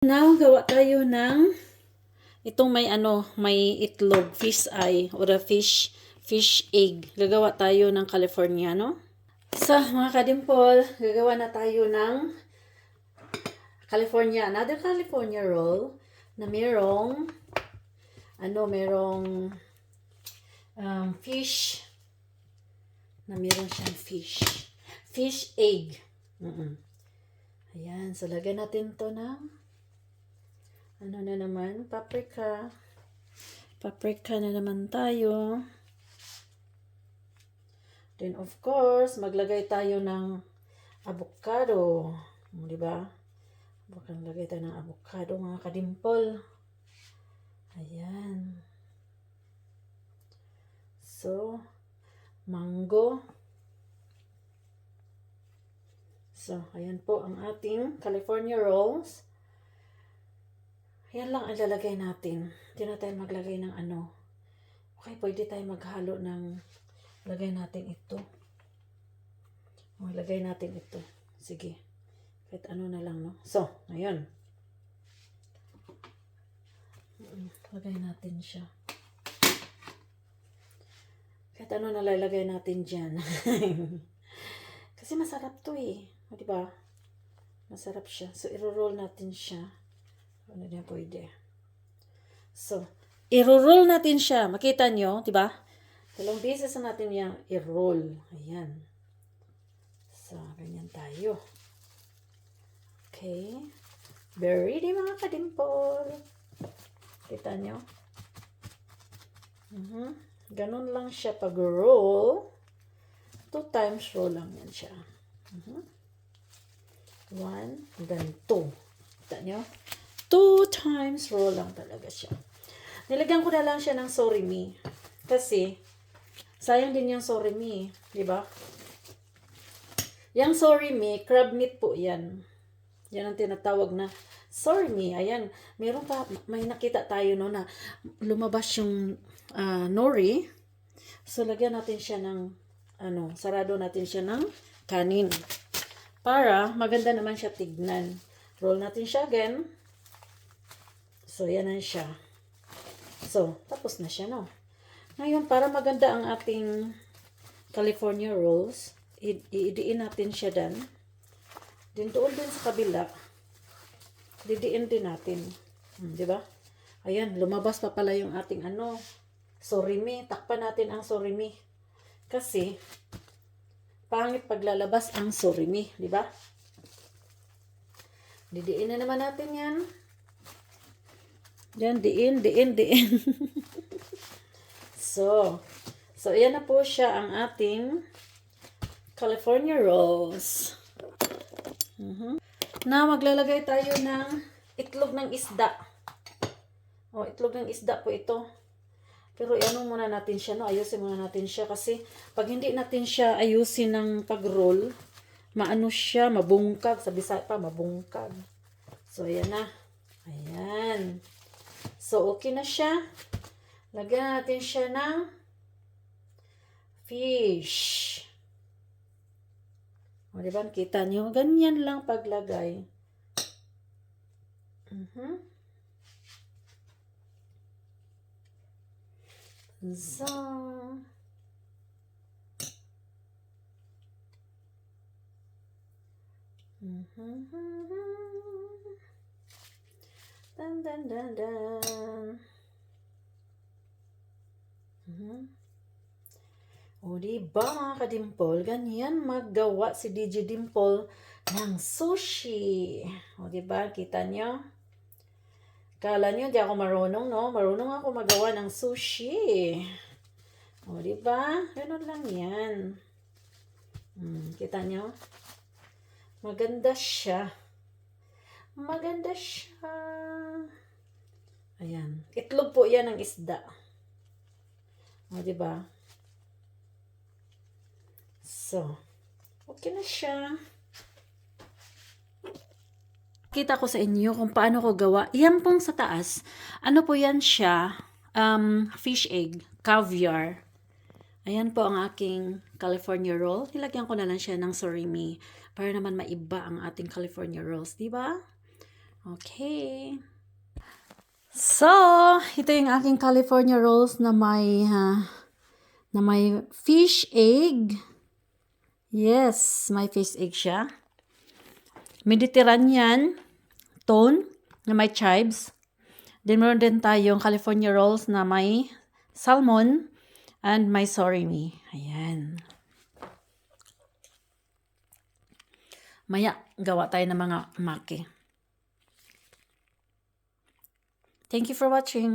Now, gawa tayo ng itong may itlog, fish eye, or a fish egg. Gagawa tayo ng Californiano. So, mga kadimpol, gagawa na tayo ng another California roll na merong fish, na meron siyang fish egg. Ayan, so lagyan natin to ng paprika na naman tayo. Then of course, maglagay tayo ng avocado. Di ba? Maglagay tayo ng avocado, mga kadimpol. Ayan. So, mango. So, ayan po ang ating California rolls. Yan lang ang lalagay natin. Hindi na tayo maglagay ng Okay, pwede tayo maghalo ng lagay natin ito. Lagay natin ito. Sige. Kahit na lang, no? So, ngayon. Lagay natin siya. Kahit na lalagay natin dyan. Kasi masarap to eh. O, diba? Masarap siya. So, i-roll natin siya. Ano din pwede. So, i-roll natin siya. Makita nyo, diba? Dalawang beses na natin yung i-roll. Ayan. So, ganyan tayo. Okay. Very ready, mga kadimpol. Kita nyo? Ganun lang siya pag-roll. 2 times roll lang yan siya. 1, then 2. Kita nyo? 2 times roll lang talaga siya. Nilagyan ko na lang siya ng sorimi. Kasi, sayang din yung sorimi. Diba? Yung sorimi, crab meat po yan. Yan ang tinatawag na sorimi. Ayan. Meron pa, may nakita tayo no na lumabas yung nori. So, lagyan natin siya ng, sarado natin siya ng kanin. Para maganda naman siya tignan. Roll natin siya again. So, yan na siya. So, tapos na siya, no? Ngayon, para maganda ang ating California rolls, idiin natin siya dan. Din doon din sa kabila, didiin din natin. Diba? Ayan, lumabas pa pala yung ating sorimi. Takpan natin ang sorimi. Kasi, pangit paglalabas ang sorimi. Diba? Didiin na naman natin yan. Yan, diin. So, yan na po siya ang ating California rolls. Na maglalagay tayo ng itlog ng isda. Itlog ng isda po ito. Pero muna natin siya, no? Ayusin muna natin siya kasi pag hindi natin siya ayusin ng pag-roll, siya, mabungkag. Sa Bisaya pa, mabungkag. So, ayan na. Ayan. So, okay na siya. Lagyan natin siya ng fish. Diba? Kita nyo? Ganyan lang paglagay. So, dan. O, diba mga kadimpol? Ganyan maggawa si DJ Dimple ng sushi. O, diba? Kita nyo? Kala nyo, di ako marunong, no? Marunong ako magawa ng sushi. O, diba? Ganun lang yan. Kita nyo? Maganda siya. Ayan. Itlog po yan ng isda. O, diba? So, okay na siya. Kita ko sa inyo kung paano ko gawa. Yan pong sa taas. Ano po yan siya? Fish egg, caviar. Ayan po ang aking California roll. Nilagyan ko na lang siya ng sorimi para naman maiba ang ating California rolls, di ba? Okay. So, ito yung aking California rolls na may fish egg. Yes, may fish egg siya. Mediterranean tone na may chives. Then meron din tayong California rolls na may salmon and may surimi. Ayan. Maya, gawa tayo ng mga maki. Thank you for watching.